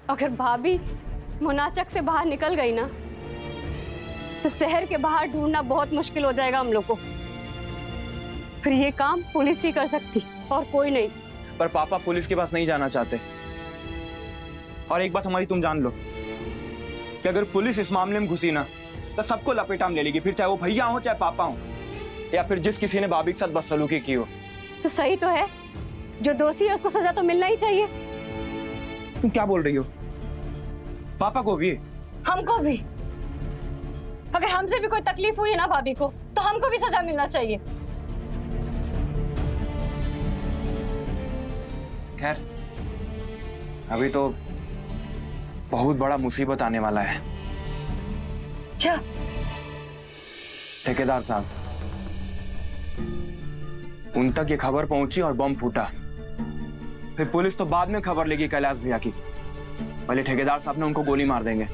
अगर भाभी मुनाचक से बाहर निकल गई ना तो शहर के बाहर ढूंढना बहुत मुश्किल हो जाएगा हम लोग को। फिर ये काम पुलिस ही कर सकती और कोई नहीं। पर पापा पुलिस के पास नहीं जाना चाहते। और एक बात हमारी तुम जान लो कि अगर पुलिस इस मामले में घुसी ना तो सबको लपेटा में ले लेगी, फिर चाहे वो भैया हो चाहे पापा हो या फिर जिस किसी ने भाभी के साथ बदसलूकी की हो। तो सही तो है, जो दोषी है उसको सजा तो मिलना ही चाहिए। तुम क्या बोल रही हो? पापा को भी, हमको भी। अगर हमसे भी कोई तकलीफ हुई है ना भाभी को तो हमको भी सजा मिलना चाहिए। खैर अभी तो बहुत बड़ा मुसीबत आने वाला है। क्या? ठेकेदार साहब, उन तक ये खबर पहुंची और बम फूटा। फिर पुलिस तो बाद में खबर लेगी कैलाश भैया की, पहले ठेकेदार साहब ने उनको गोली मार देंगे।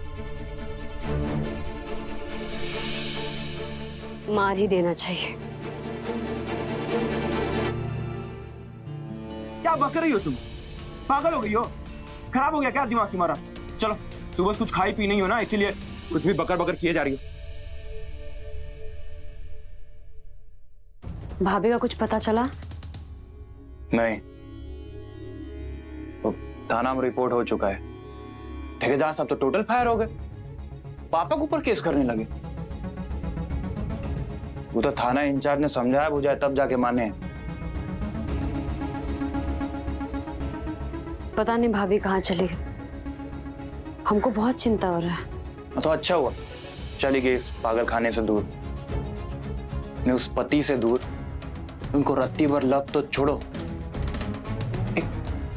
मार ही देना चाहिए। क्या बक रही हो तुम? पागल हो गई हो? खराब हो गया क्या दिमाग तुम्हारा? चलो, सुबह से कुछ खाई पी नहीं हो ना, इसीलिए कुछ भी बकर बकर किए जा रही हो। भाभी का कुछ पता चला? नहीं, तो थाना में रिपोर्ट हो चुका है। ठेकेदार साहब तो टोटल फायर हो गए, पापा के ऊपर केस करने लगे। वो तो थाना इंचार्ज ने समझाया बुझाया तब जाके माने। पता नहीं भाभी कहाँ चली गई, हमको बहुत चिंता हो रहा है। तो अच्छा हुआ चली गई इस पागल खाने से दूर, नहीं उस पति से दूर। उनको रत्ती भर लव तो छोड़ो, एक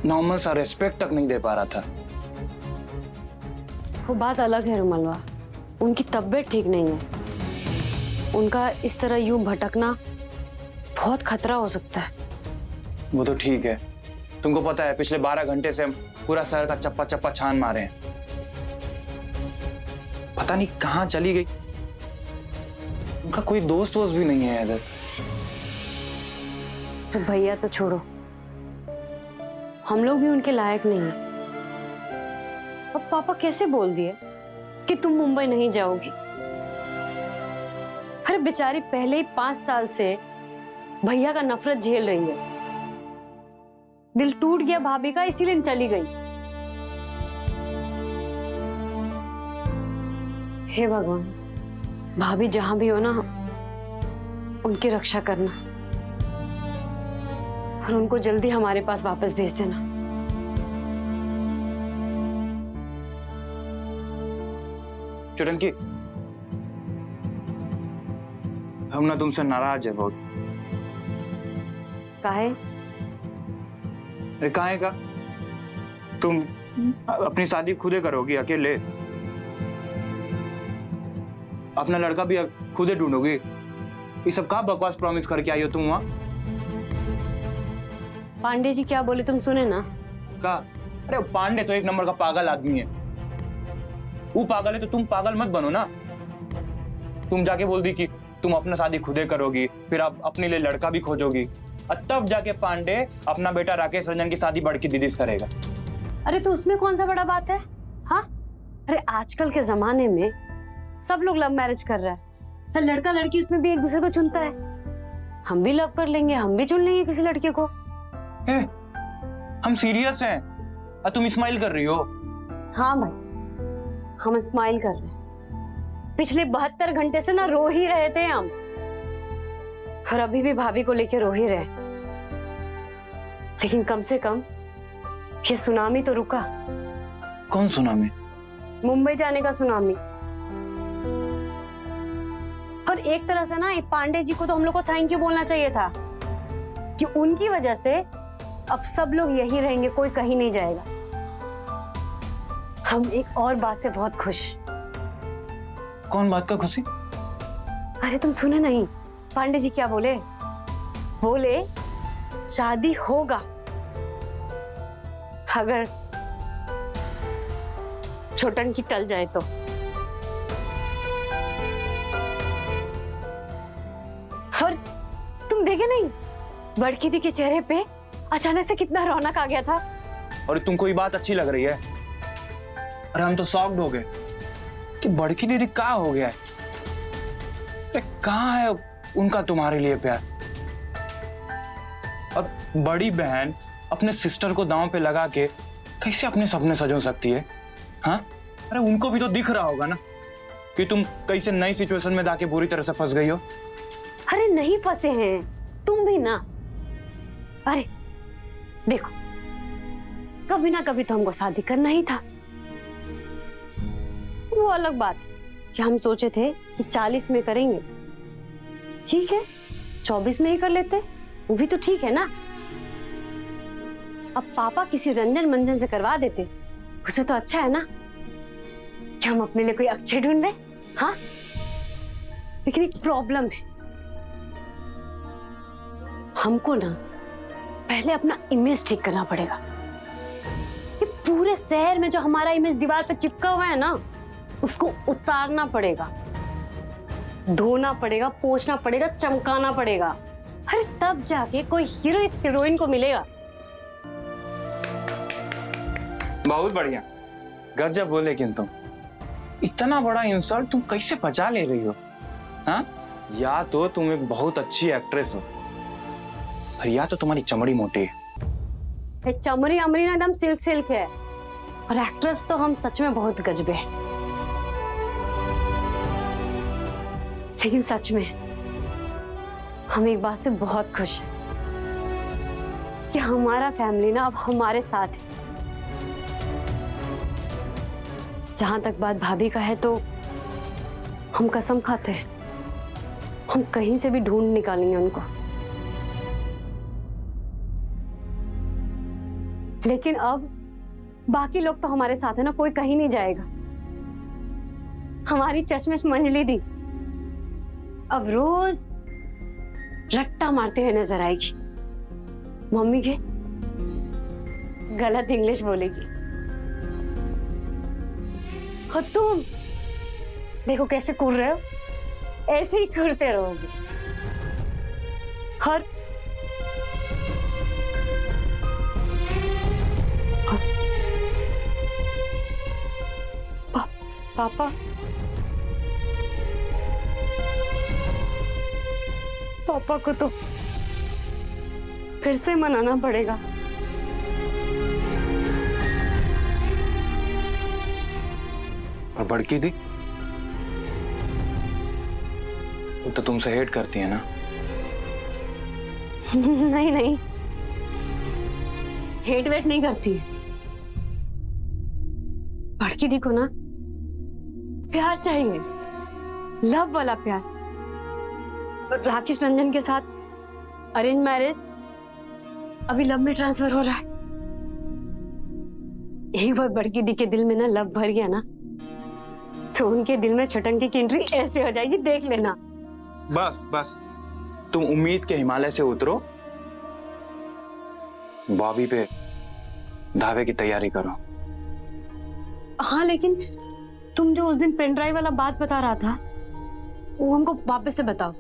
नॉर्मल सा रिस्पेक्ट तक नहीं दे पा रहा था। वो बात अलग है रुमलवा, उनकी तबीयत ठीक नहीं है। उनका इस तरह यूं भटकना बहुत खतरा हो सकता है। वो तो ठीक है, तुमको पता है पिछले 12 घंटे से हम पूरा शहर का चप्पा चप्पा छान मारे हैं। पता नहीं कहाँ चली गई। उनका कोई दोस्त वोस्त भी नहीं है इधर। तो भैया तो छोड़ो, हम लोग भी उनके लायक नहीं हैं। अब पापा कैसे बोल दिए कि तुम मुंबई नहीं जाओगी? अरे बेचारी पहले ही 5 साल से भैया का नफरत झेल रही है। दिल टूट गया भाभी का, इसीलिए चली गई। हे भगवान, भाभी जहां भी हो ना, उनकी रक्षा करना और उनको जल्दी हमारे पास वापस भेज देना। चुटंकी, हम ना तुमसे नाराज है बहुत। काहे? अरे काहे का? तुम अपनी शादी खुदे करोगी अकेले, अपना लड़का भी खुदे ढूंढोगी। ये सब का बकवास प्रॉमिस करके आई हो तुम वहां? पांडे जी क्या बोले तुम सुने ना? का? अरे पांडे तो एक नंबर का पागल आदमी है। वो पागल है तो तुम पागल मत बनो ना। तुम जाके बोल दी कि तुम अपना शादी खुदे करोगी, फिर आप अपने लिए लड़का भी खोजोगी, और तब जाके पांडे अपना बेटा राकेश रंजन की शादी बड़की दीदी से करेगा। अरे तो उसमें कौन सा बड़ा बात है? हाँ, अरे आजकल के जमाने में सब लोग लव मैरिज कर रहा है। लड़का लड़की उसमें भी एक दूसरे को चुनता है। हम भी लव कर लेंगे, हम भी चुन लेंगे किसी लड़के को। हम सीरियस हैं और तुम स्माइल कर रही हो। हाँ भाई, हम स्माइल कर रहे हैं। पिछले 72 घंटे से ना रो ही रहे थे हम, और अभी भी भाभी को लेके रो ही रहे। लेकिन कम से कम ये सुनामी तो रुका। कौन सुनामी? मुंबई जाने का सुनामी। और एक तरह से ना पांडे जी को तो हम लोग को थैंक यू बोलना चाहिए था कि उनकी वजह से अब सब लोग यही रहेंगे, कोई कहीं नहीं जाएगा। हम एक और बात से बहुत खुश हैं। कौन बात का खुशी? अरे तुम सुने नहीं पांडे जी क्या बोले? बोले शादी होगा अगर छोटन की टल जाए तो। और तुम देखे नहीं बड़की दी के चेहरे पे अचानक से कितना रौनक आ गया था। और तुमको ये बात अच्छी लग रही है? अरे हम तो शॉक्ड हो गए कि बड़की दीदी कहाँ हो गया है। अरे कहाँ है उनका तुम्हारे लिए प्यार। अब बड़ी बहन अपने सिस्टर को दांव पे लगा के कैसे अपने सपने सजो सकती है? हाँ, अरे उनको भी तो दिख रहा होगा ना कि तुम कैसे नई सिचुएशन में जाके बुरी तरह से फंस गई हो। अरे नहीं फंसे हैं, तुम भी ना। अरे देखो, कभी ना कभी तो हमको शादी करना ही था। वो अलग बात कि हम सोचे थे कि 40 में करेंगे, ठीक है 24 में ही कर लेते, वो भी तो ठीक है ना। अब पापा किसी रंजन मंजन से करवा देते, उसे तो अच्छा है ना कि हम अपने लिए कोई अक्षय ढूंढ रहे। हाँ, लेकिन एक प्रॉब्लम है, हमको ना पहले अपना इमेज ठीक करना पड़ेगा। ये पूरे शहर में जो हमारा इमेज दीवार पे चिपका हुआ है ना, उसको उतारना पड़ेगा, धोना पड़ेगा, पोंछना पड़ेगा, चमकाना पड़ेगा। अरे तब जाके कोई हीरो इस हीरोइन को मिलेगा। बहुत बढ़िया, गजब हो। लेकिन तुम इतना बड़ा इंसल्ट तुम कैसे पचा ले रही हो? हाँ, या तो तुम एक बहुत अच्छी एक्ट्रेस हो और या तो तुम्हारी चमड़ी मोटी है। चमड़ी अमरी ना एकदम सिल्क सिल्क है, और एक्ट्रेस तो हम सच में बहुत गजबे हैं। लेकिन सच में हम एक बात से बहुत खुश हैं कि हमारा फैमिली ना अब हमारे साथ है। जहां तक बात भाभी का है तो हम कसम खाते हैं, हम कहीं से भी ढूंढ निकालेंगे उनको। लेकिन अब बाकी लोग तो हमारे साथ है ना, कोई कहीं नहीं जाएगा। हमारी चश्मिश मंजली दी अब रोज रट्टा मारते हुए नजर आएगी, मम्मी के गलत इंग्लिश बोलेगी। और तुम देखो कैसे कूद रहे हो, ऐसे ही कूदते रहोगे। और पापा पापा को तो फिर से मनाना पड़ेगा। और बड़की दी वो तो तुमसे हेट करती है ना? नहीं नहीं, हेट वेट नहीं करती है। बड़की दी को ना प्यार चाहिए, लव वाला प्यार। राकेश रंजन के साथ अरेंज मैरिज अभी लव में ट्रांसफर हो रहा है। एक बार बड़की दी के दिल में ना लव भर गया ना, तो उनके दिल में छटंकी की एंट्री ऐसे हो जाएगी, देख लेना। बस बस, तुम उम्मीद के हिमालय से उतरो, बॉबी पे धावे की तैयारी करो। हाँ, लेकिन तुम जो उस दिन पेन ड्राइव वाला बात बता रहा था, वो हमको वापस से बताओ।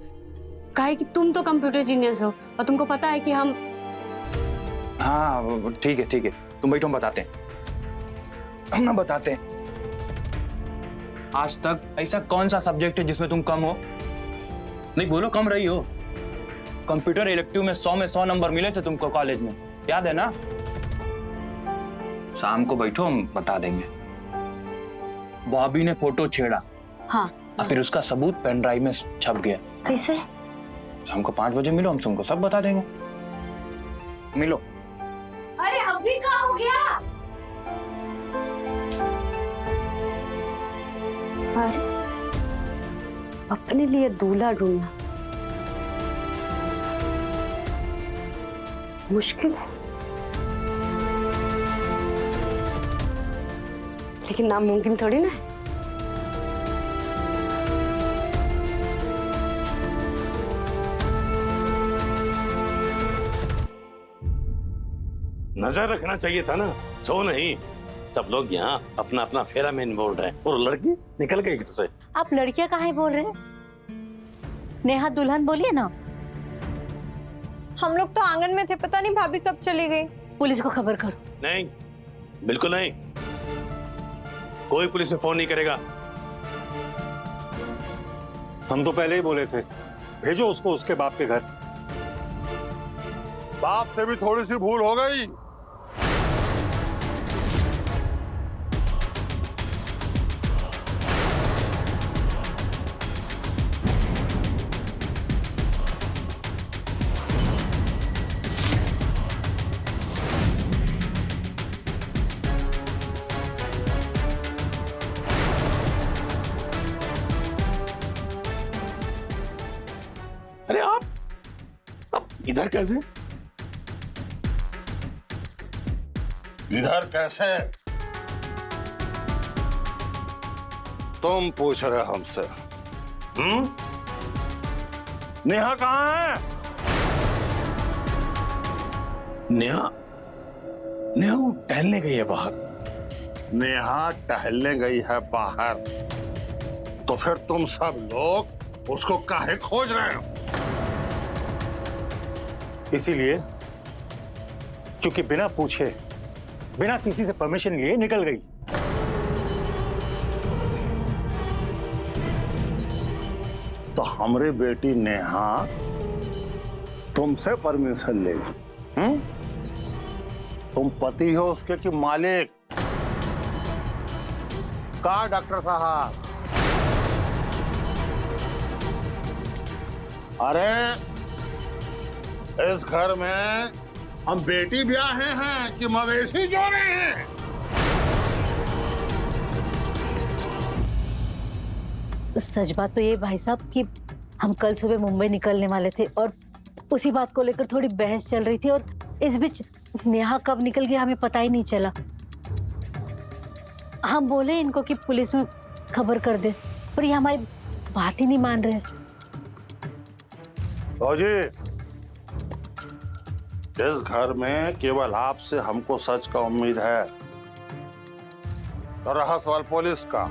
काहे कि तुम तो कंप्यूटर जीनियस हो और तुमको पता है कि हम। हाँ ठीक है, तुम बैठो, हम बताते हैं, हम ना बताते हैं। आज तक ऐसा कौन सा सब्जेक्ट है जिसमें तुम कम हो? नहीं बोलो, कम रही हो। कंप्यूटर इलेक्टिव में 100 में 100 नंबर मिले थे तुमको कॉलेज में, याद है ना? शाम को बैठो, हम बता देंगे। बॉबी ने फोटो छेड़ा, हाँ, और फिर उसका सबूत पेन ड्राइव में छप गया। कैसे? शाम को 5 बजे मिलो, हम तुमको सब बता देंगे। मिलो। अरे अभी क्या हो गया? अरे अपने लिए दूल्हा ढूंढना मुश्किल है, लेकिन नामुमकिन थोड़ी ना है। नजर रखना चाहिए था ना, सो नहीं। सब लोग यहाँ अपना अपना फेरा में इन्वॉल्व है और लड़की निकल गई घर से। आप लड़कियां काहे बोल रहे हैं? नेहा दुल्हन बोलिए ना। हम लोग तो आंगन में थे, पता नहीं भाभी कब चली गई। पुलिस को खबर करो। नहीं, बिल्कुल नहीं। कोई पुलिस में फोन नहीं करेगा। हम तो पहले ही बोले थे, भेजो उसको उसके बाप के घर। बाप से भी थोड़ी सी भूल हो गई। अरे आप इधर कैसे? इधर कैसे? तुम पूछ रहे हमसे? नेहा कहाँ है? नेहा नेहा वो टहलने गई है बाहर। नेहा टहलने गई है बाहर, तो फिर तुम सब लोग उसको काहे खोज रहे हो? इसीलिए क्योंकि बिना पूछे, बिना किसी से परमिशन लिए निकल गई। तो हमारी बेटी नेहा तुमसे परमिशन लेगी? तुम पति हो उसके कि मालिक? का डॉक्टर साहब? अरे इस घर में हम बेटी ब्याहे हैं कि मवेशी जोड़े हैं? सच बात तो ये भाई साहब कि हम कल सुबह मुंबई निकलने वाले थे और उसी बात को लेकर थोड़ी बहस चल रही थी और इस बीच नेहा कब निकल गई हमें पता ही नहीं चला। हम बोले इनको कि पुलिस में खबर कर दे, पर ये हमारी बात ही नहीं मान रहे। तो जी, इस घर में केवल आपसे हमको सच का उम्मीद है। तो रहा सवाल पुलिस का,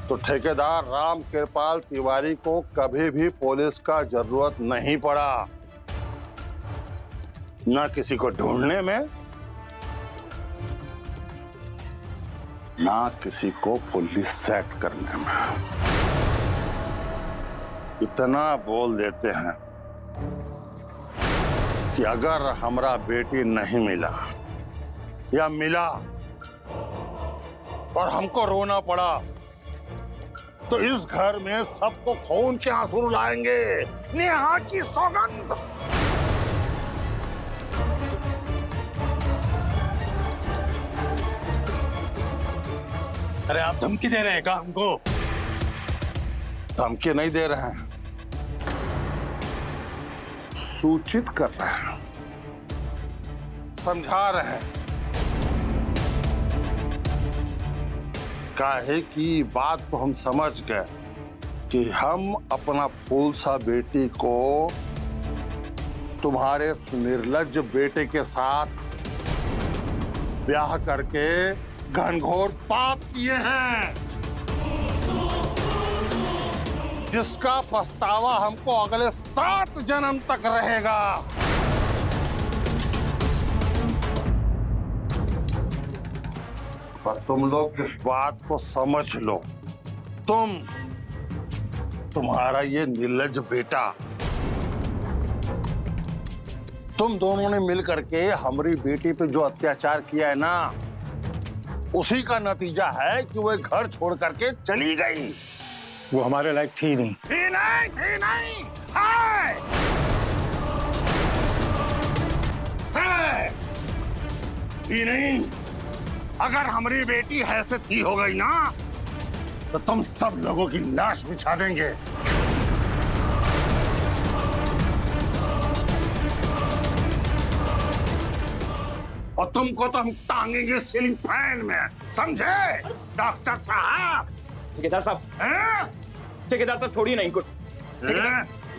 तो ठेकेदार राम कृपाल तिवारी को कभी भी पुलिस का जरूरत नहीं पड़ा, ना किसी को ढूंढने में, ना किसी को पुलिस सेट करने में। इतना बोल देते हैं कि अगर हमरा बेटी नहीं मिला या मिला और हमको रोना पड़ा तो इस घर में सबको खून के आंसू रुलाएंगे। नेहा की सौगंध। अरे आप धमकी दे रहे हैं क्या हमको? धमकी नहीं दे रहे हैं, सूचित कर रहे हैं, समझा रहे हैं। काहे की बात को हम समझ गए कि हम अपना फूल सा बेटी को तुम्हारे इस निर्लज्ज बेटे के साथ ब्याह करके घनघोर पाप किए हैं, जिसका पछतावा हमको अगले 7 जन्म तक रहेगा। पर तुम लोग इस बात को समझ लो, तुम्हारा ये निर्लज्ज बेटा, तुम दोनों ने मिल करके हमारी बेटी पे जो अत्याचार किया है ना, उसी का नतीजा है कि वो घर छोड़ करके चली गई। वो हमारे लायक थी नहीं। थी नहीं, है। थी नहीं। अगर हमारी बेटी ऐसे थी हो गई ना, तो तुम सब लोगों की लाश बिछा देंगे। और तुमको तो हम टांगेंगे सीलिंग फैन में, समझे डॉक्टर साहब? ठेकेदार साहब, हैं? ठेकेदार साहब छोड़िए ना इनको।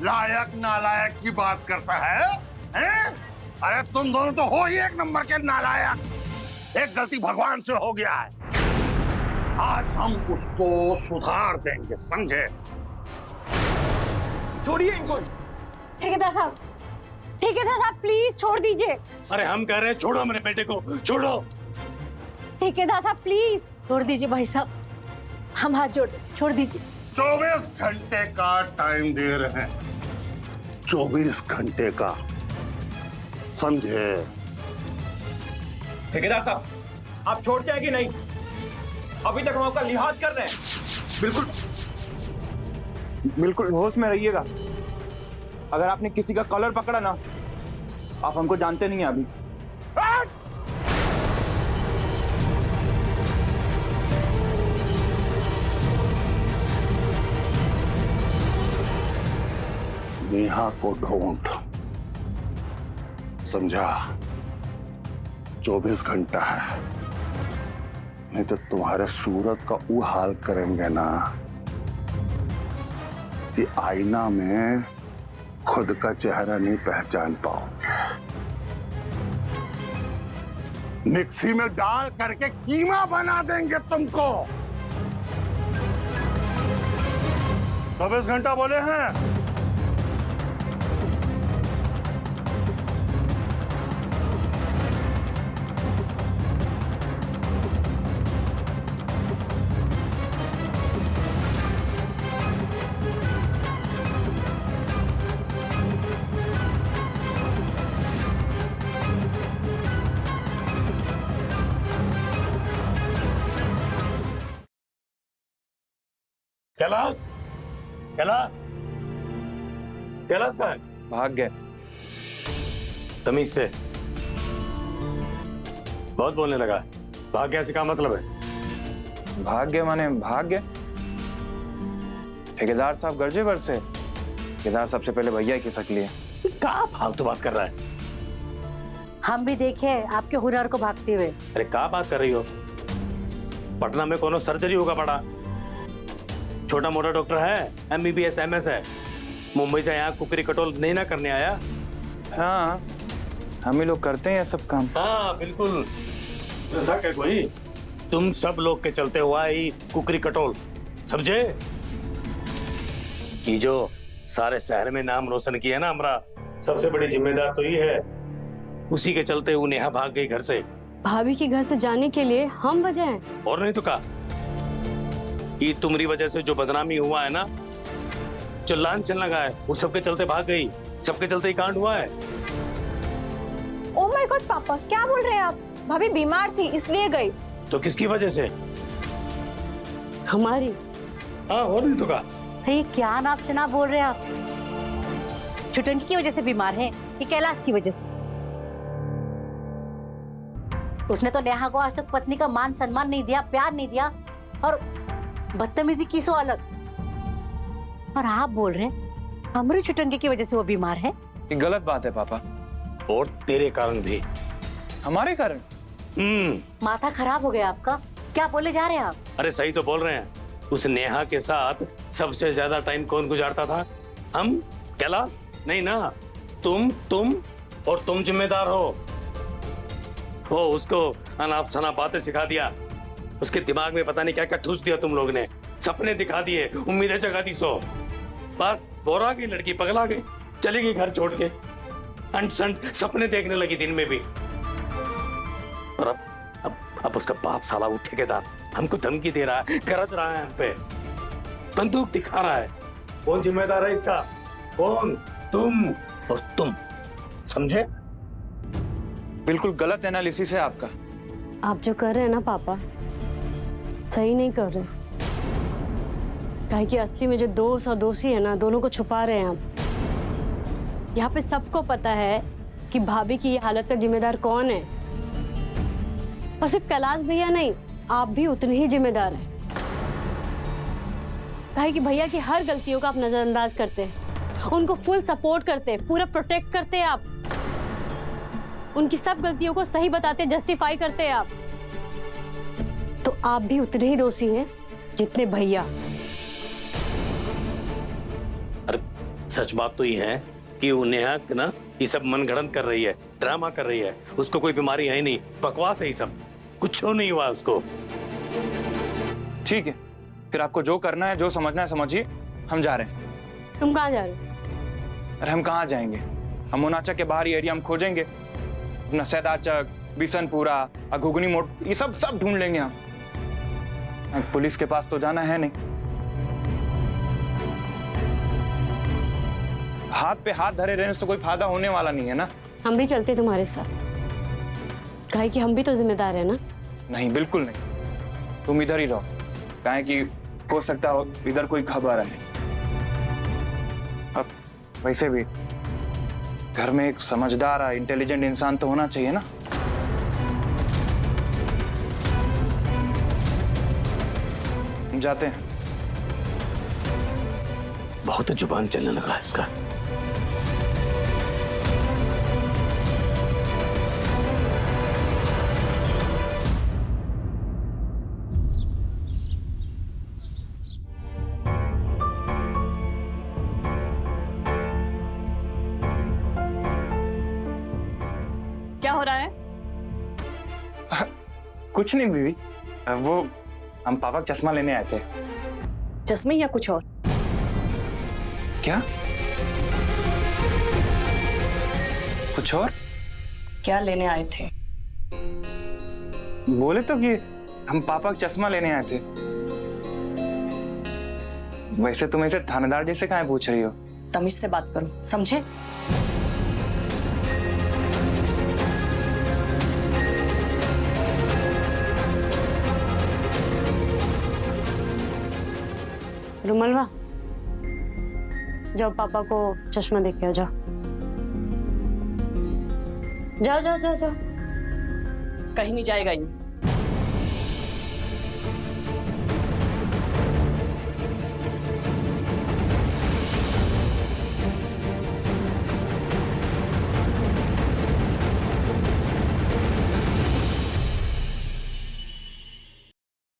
लायक नालायक की बात करता है, हैं? अरे तुम दोनों तो हो ही एक नंबर के नालायक। एक गलती भगवान से हो गया है, आज हम उसको सुधार देंगे, समझे? छोड़िए इनको। ठेकेदार साहब प्लीज छोड़ दीजिए। अरे हम कह रहे हैं छोड़ो मेरे बेटे को, छोड़ो। ठेकेदार साहब प्लीज। छोड़ दीजिए भाई साहब, हम हाथ छोड़ दीजिए। 24 घंटे का टाइम दे रहे हैं, 24 घंटे का, समझे? ठेकेदार साहब आप छोड़ते हैं कि नहीं? अभी तक हम आपका लिहाज कर रहे हैं। बिल्कुल बिल्कुल होश में रहिएगा। अगर आपने किसी का कॉलर पकड़ा ना, आप हमको जानते नहीं हैं अभी। नेहा को ढूंढ, समझा? 24 घंटा है, नहीं तो तुम्हारे सूरत का वो हाल करेंगे ना कि आईना में खुद का चेहरा नहीं पहचान पाओगे। मिक्सी में डाल करके कीमा बना देंगे तुमको। 24 घंटा बोले हैं। कैलाश, कैलाश, कैलाश का भाग गए। तमीज से बहुत बोलने लगा। भाग गया से क्या मतलब है? भाग गए माने भाग गए। ठेकेदार साहब गर्जे भर से, ठेकेदार सबसे पहले भैया की खिसक लिए। क्या फालतू बात कर रहा है? हम भी देखे आपके हुनर को भागते हुए। अरे क्या बात कर रही हो? पटना में कोनो सर्जरी होगा बड़ा, छोटा मोटा डॉक्टर है, MBBS MS है। मुंबई से यहाँ कुकरी कटोल नहीं ना करने आया। हाँ हम ही लोग करते हैं सब काम। हाँ बिल्कुल, ऐसा क्या कोई? तुम सब लोग के चलते हुआ ही कुकरी कटोल, समझे? कि जो सारे शहर में नाम रोशन किया ना हमारा, सबसे बड़ी जिम्मेदार तो ये है। उसी के चलते वो नेहा भाग गई घर से। भाभी के घर से जाने के लिए हम वजह हैं। और नहीं तो क्या? ये तुम्हारी वजह से जो बदनामी हुआ है ना, जो लान चलने लगा है, वो सबके चलते भाग गई। सबके चलते ही कांड हुआ है। ओ माय गॉड पापा, क्या बोल रहे हैं आप? भाभी बीमार थी इसलिए गई। तो किसकी वजह से? हमारी। हाँ और नहीं तो क्या? ये क्या नाप शनाप बोल रहे हैं आप? छुटंकी की वजह से बीमार है कि कैलाश की वजह से? उसने तो नेहा को आज तक पत्नी का मान सम्मान नहीं दिया, प्यार नहीं दिया, और बदतमीजी की सो अलग। और आप बोल रहे हैं हमारी छुटंकी की वजह से वो बीमार है? ये गलत बात है पापा। और तेरे कारण भी। हमारे कारण? माथा खराब हो गया आपका? क्या बोले जा रहे हैं आप? अरे सही तो बोल रहे हैं। उस नेहा के साथ सबसे ज्यादा टाइम कौन गुजारता था? हम? कैलाश? नहीं ना, तुम और तुम जिम्मेदार हो। वो उसको अनाप शनाप बातें सिखा दिया, उसके दिमाग में पता नहीं क्या क्या ठूस दिया तुम लोग ने, सपने दिखा दिए, उम्मीदें जगा दी। सो बस बोरा की लड़की पगला गई, चली गई घर छोड़ के, अंट संट सपने देखने लगी दिन में भी। और अब उसका बाप साला वो ठेकेदार हमको धमकी दे रहा है, गरज रहा है हम पे, बंदूक दिखा रहा है। कौन जिम्मेदार है इसका? कौन? तुम और तुम, समझे? बिल्कुल गलत एनालिसिस है आपका। आप जो कर रहे हैं ना पापा, सही नहीं कर रहे। काहे कि असली में जो दोस्त और दोषी है ना, दोनों को छुपा रहे हैं आप। यहाँ पे सबको पता है कि भाभी की ये हालत का जिम्मेदार कौन है। और सिर्फ कैलाश भैया नहीं, आप भी उतने ही जिम्मेदार हैं। काहे कि भैया की हर गलतियों का आप नजरअंदाज करते हैं, उनको फुल सपोर्ट करते हैं, पूरा प्रोटेक्ट करते हैं आप। उनकी सब गलतियों को सही बताते, जस्टिफाई करते हैं आप। तो आप भी उतने ही दोषी हैं जितने भैया। अरे सच बात तो ये है कि वो नेहा ना ये सब मनगढ़ंत कर रही है, ड्रामा कर रही है। उसको कोई बीमारी है नहीं, बकवास है ये सब, कुछ नहीं हुआ उसको। ठीक है, फिर आपको जो करना है, जो समझना है समझिए। हम जा रहे हैं। तुम कहाँ जा रहे हो? अरे हम कहाँ जाएंगे? हम मोनाचक के बाहरी एरिया में खोजेंगे, अपना सैदाचक, बिसनपुरा और घुगनी मोट, ये सब ढूंढ लेंगे हम। पुलिस के पास तो जाना है नहीं। हाथ पे हाथ धरे रहने से तो कोई फायदा होने वाला नहीं है ना। हम भी चलते तुम्हारे साथ, काहे कि हम भी तो जिम्मेदार है ना। नहीं, बिल्कुल नहीं, तुम इधर ही रहो, काहे कि हो सकता हो इधर कोई खबर है। अब वैसे भी घर में एक समझदार इंटेलिजेंट इंसान तो होना चाहिए ना। हम जाते हैं। बहुत जुबान चलने लगा है इसका। क्या हो रहा है? कुछ नहीं बीवी, वो हम पापा का चश्मा लेने आए थे। चश्मे या कुछ और? क्या? कुछ और? क्या लेने आए थे? बोले तो कि हम पापा का चश्मा लेने आए थे। वैसे तुम ऐसे थानेदार जैसे काहे पूछ रही हो? तमीज से बात करो, समझे? रुमलवा, जाओ पापा को चश्मा देके आओ, जाओ जाओ जाओ जाओ जाओ। कहीं नहीं जाएगा ये।